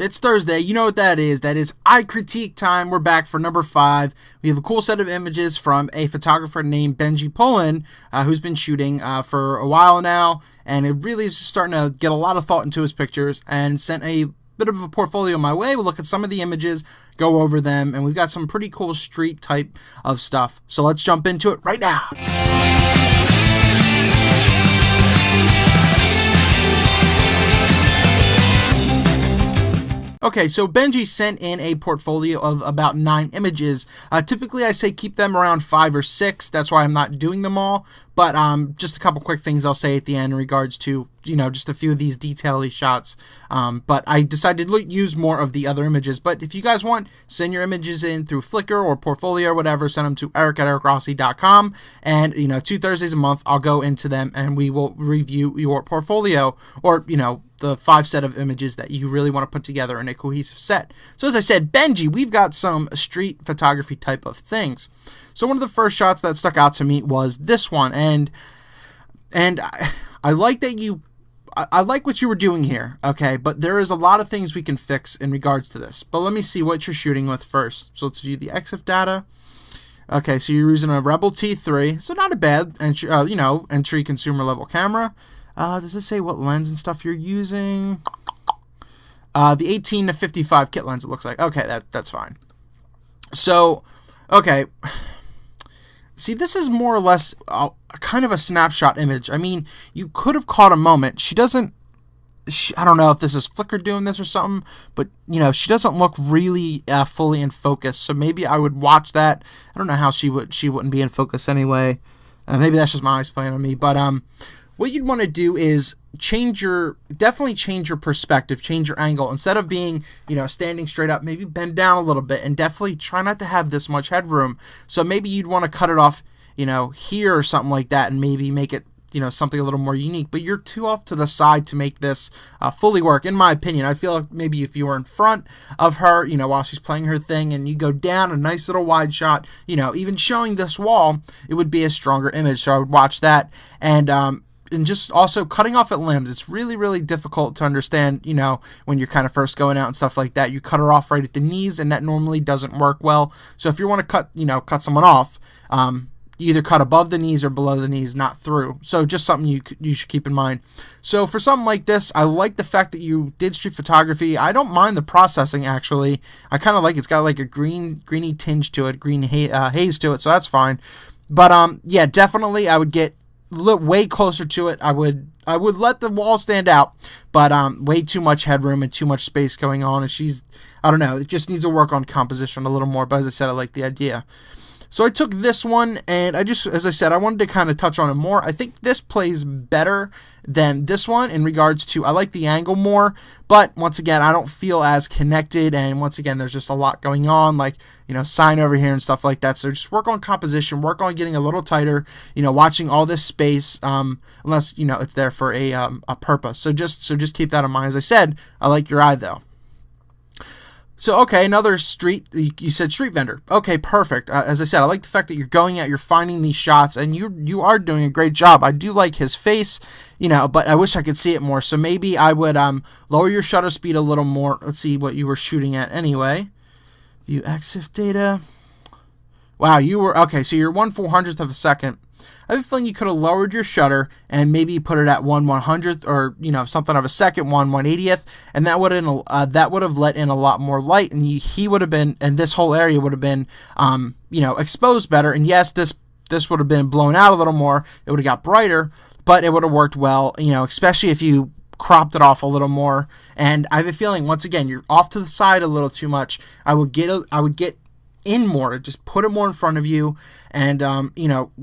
It's Thursday. You know what that is. That is I Critique time. We're back for number 5. We have a cool set of images from a photographer named Benji Pullen, who's been shooting for a while now, and it really is starting to get a lot of thought into his pictures, and sent a bit of a portfolio my way. We'll look at some of the images, go over them, and we've got some pretty cool street type of stuff. So let's jump into it right now. Okay, so Benji sent in a portfolio of about 9 images. Typically, I say keep them around 5 or 6. That's why I'm not doing them all. But just a couple quick things I'll say at the end in regards to, just a few of these detail-y shots. But I decided to use more of the other images. But if you guys want, send your images in through Flickr or Portfolio or whatever. Send them to eric@ericrossi.com. And, 2 Thursdays a month, I'll go into them and we will review your portfolio or, the 5 set of images that you really want to put together in a cohesive set. So as I said, Benji, we've got some street photography type of things. So one of the first shots that stuck out to me was this one, and I like that I like what you were doing here, okay, but there is a lot of things we can fix in regards to this. But let me see what you're shooting with first. So let's view the EXIF data. Okay, so you're using a Rebel T3, so not a bad entry, entry consumer level camera. Does it say what lens and stuff you're using? The 18 to 55 kit lens, it looks like. Okay, that's fine. So, okay. See, this is more or less kind of a snapshot image. I mean, you could have caught a moment. She doesn't, I don't know if this is Flickr doing this or something, but, she doesn't look really fully in focus. So maybe I would watch that. I don't know how she wouldn't be in focus anyway. Maybe that's just my eyes playing on me. But, what you'd want to do is definitely change your perspective, change your angle. Instead of being, standing straight up, maybe bend down a little bit, and definitely try not to have this much headroom. So maybe you'd want to cut it off, here or something like that, and maybe make it, something a little more unique. But you're too off to the side to make this fully work, in my opinion. I feel like maybe if you were in front of her, while she's playing her thing, and you go down a nice little wide shot, even showing this wall, it would be a stronger image. So I would watch that, and just also cutting off at limbs. It's really, really difficult to understand, when you're kind of first going out and stuff like that. You cut her off right at the knees, and that normally doesn't work well. So if you want to cut someone off, you either cut above the knees or below the knees, not through. So just something you should keep in mind. So for something like this, I like the fact that you did street photography. I don't mind the processing, actually. I kind of like it's got like a greeny tinge to it, green haze to it, so that's fine. But yeah, definitely I would get way closer to it. I would let the wall stand out, but way too much headroom and too much space going on, and I don't know, it just needs to work on composition a little more. But as I said, I like the idea. So I took this one, and as I said, I wanted to kind of touch on it more. I think this plays better than this one in regards to, I like the angle more, but once again, I don't feel as connected, and once again, there's just a lot going on, like, sign over here and stuff like that. So just work on composition, work on getting a little tighter, watching all this space, unless, it's there for a purpose. So just keep that in mind. As I said, I like your eye, though. So, okay, another street, you said street vendor. Okay, perfect. As I said, I like the fact that you're going out, you're finding these shots, and you are doing a great job. I do like his face, but I wish I could see it more. So maybe I would lower your shutter speed a little more. Let's see what you were shooting at anyway. View EXIF data. Wow, okay, so you're 1/400th of a second. I have a feeling you could have lowered your shutter and maybe put it at 1/100th or, something of a second, 1/180th, and that would have let in a lot more light, and he would have been, and this whole area would have been, exposed better. And yes, this would have been blown out a little more. It would have got brighter, but it would have worked well, especially if you cropped it off a little more. And I have a feeling, once again, you're off to the side a little too much. I would get in more, just put it more in front of you, and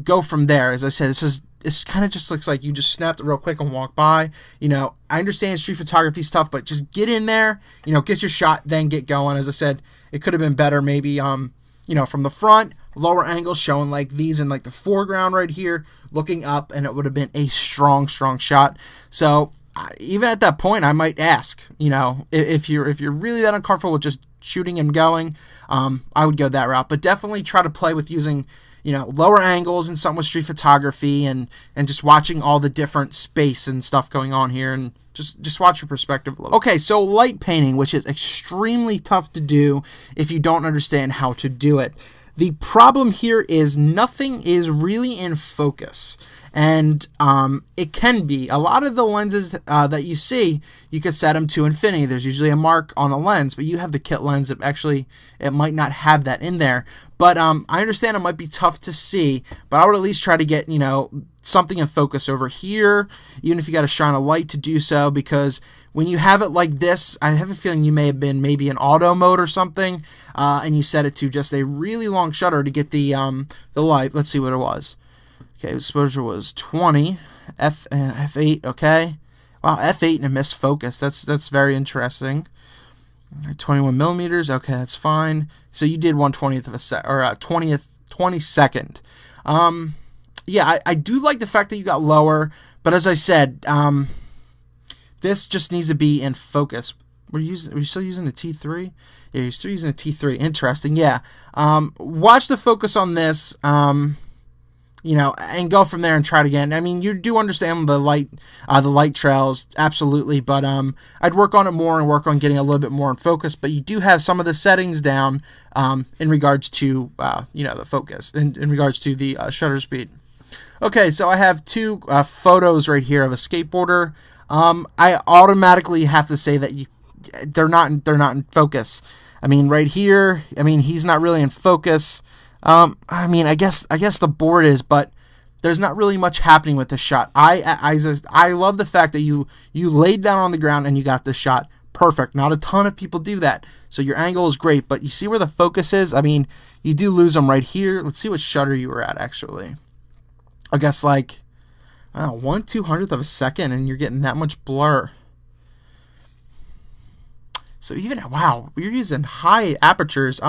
go from there. As I said, this kind of just looks like you just snapped it real quick and walk by. I understand street photography stuff, but just get in there, get your shot, then get going. As I said, it could have been better maybe from the front, lower angle, showing like these in like the foreground right here, looking up, and it would have been a strong shot. So even at that point, I might ask, if you're really that uncomfortable with just shooting and going, I would go that route. But definitely try to play with using, lower angles and something with street photography, and just watching all the different space and stuff going on here, and Just watch your perspective a little. Okay, so light painting, which is extremely tough to do if you don't understand how to do it. The problem here is nothing is really in focus. And it can be. A lot of the lenses that you see, you can set them to infinity. There's usually a mark on a lens, but you have the kit lens that actually, it might not have that in there. But I understand it might be tough to see, but I would at least try to get, something in focus over here, even if you got to shine a light to do so, because when you have it like this, I have a feeling you may have been maybe in auto mode or something, and you set it to just a really long shutter to get the light. Let's see what it was. Okay, exposure was 20, f8. Okay, wow, f8 and a missed focus. That's very interesting. 21 millimeters. Okay, that's fine. So you did 1/20th of a sec, or 22nd. Yeah, I do like the fact that you got lower, but as I said, this just needs to be in focus. Are you still using the T3? Yeah, you're still using a T3. Interesting. Yeah. Watch the focus on this. And go from there and try it again. I mean, you do understand the light trails, absolutely, but I'd work on it more and work on getting a little bit more in focus. But you do have some of the settings down in regards to the focus, in regards to the shutter speed. Okay, so I have two photos right here of a skateboarder. I automatically have to say that they're not in focus. I mean, right here, he's not really in focus. I guess the board is, but there's not really much happening with this shot. I love the fact that you laid down on the ground and you got this shot perfect. Not a ton of people do that, so your angle is great. But you see where the focus is? You do lose them right here. Let's see what shutter you were at actually. I guess like 1/200th of a second, and you're getting that much blur. So wow, you're using high apertures.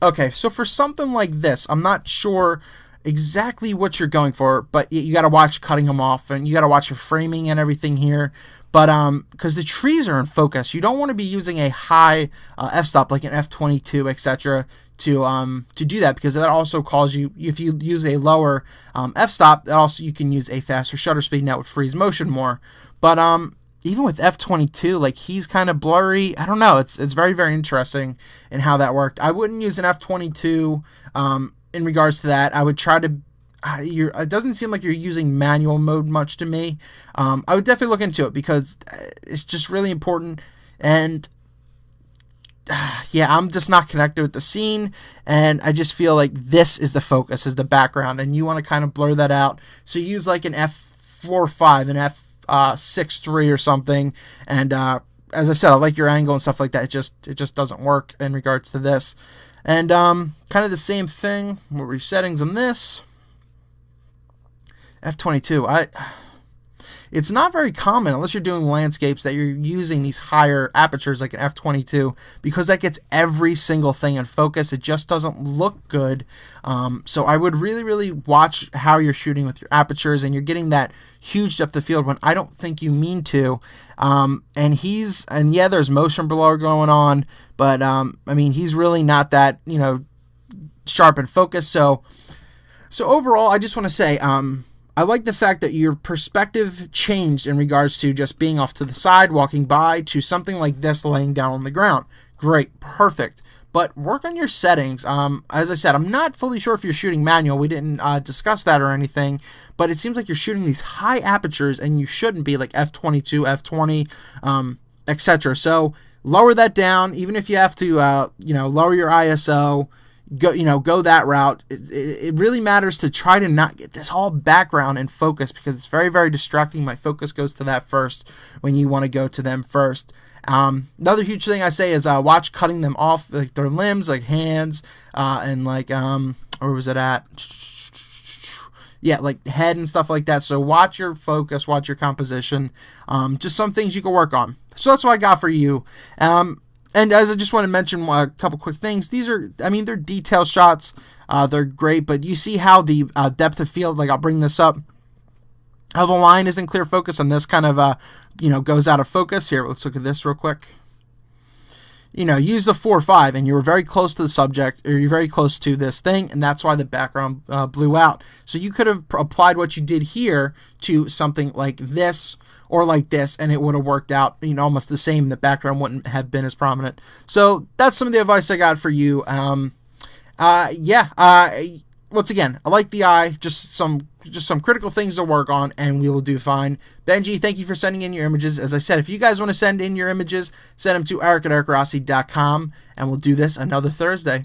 Okay, so for something like this, I'm not sure exactly what you're going for, but you got to watch cutting them off, and you got to watch your framing and everything here. But because the trees are in focus, you don't want to be using a high f-stop like an f22, etc. to do that, because that also calls you, if you use a lower f-stop, also you can use a faster shutter speed, and that would freeze motion more. But even with f22, like, he's kind of blurry. I don't know. It's very, very interesting in how that worked. I wouldn't use an f22 in regards to that. I would try to. It doesn't seem like you're using manual mode much to me. I would definitely look into it, because it's just really important. And yeah, I'm just not connected with the scene, and I just feel like this is the focus, is the background, and you want to kind of blur that out. So you use like an f4.5, an f6.3 or something, and as I said, I like your angle and stuff like that. It just doesn't work in regards to this. And kind of the same thing. What were your settings on this? f22. It's not very common, unless you're doing landscapes, that you're using these higher apertures like an f22, because that gets every single thing in focus. It just doesn't look good. So I would really, really watch how you're shooting with your apertures, and you're getting that huge depth of field when I don't think you mean to. And yeah, there's motion blur going on, but he's really not that, sharp in focus. So overall, I just want to say, I like the fact that your perspective changed in regards to just being off to the side, walking by, to something like this, laying down on the ground. Great, perfect. But work on your settings. As I said, I'm not fully sure if you're shooting manual. We didn't discuss that or anything, but it seems like you're shooting these high apertures, and you shouldn't be, like f22, f20, etc. So lower that down, even if you have to, lower your ISO. Go that route. It really matters to try to not get this whole background in focus, because it's very, very distracting. My focus goes to that first when you want to go to them first. Another huge thing I say is watch cutting them off, like their limbs, like hands, and like where was it at? Yeah, like head and stuff like that. So watch your focus, watch your composition. Just some things you can work on. So that's what I got for you. And as I just want to mention a couple quick things, these are, they're detail shots. They're great, but you see how the depth of field, like I'll bring this up, how the line is in clear focus, and this kind of, goes out of focus. Here, let's look at this real quick. Use the 4.5, and you were very close to the subject, or you're very close to this thing, and that's why the background blew out. So you could have applied what you did here to something like this, or like this, and it would have worked out, you know, almost the same. The background wouldn't have been as prominent. So that's some of the advice I got for you. Once again, I like the eye, just some critical things to work on, and we will do fine. Benji, thank you for sending in your images. As I said, if you guys want to send in your images, send them to eric@ericrossi.com, and we'll do this another Thursday.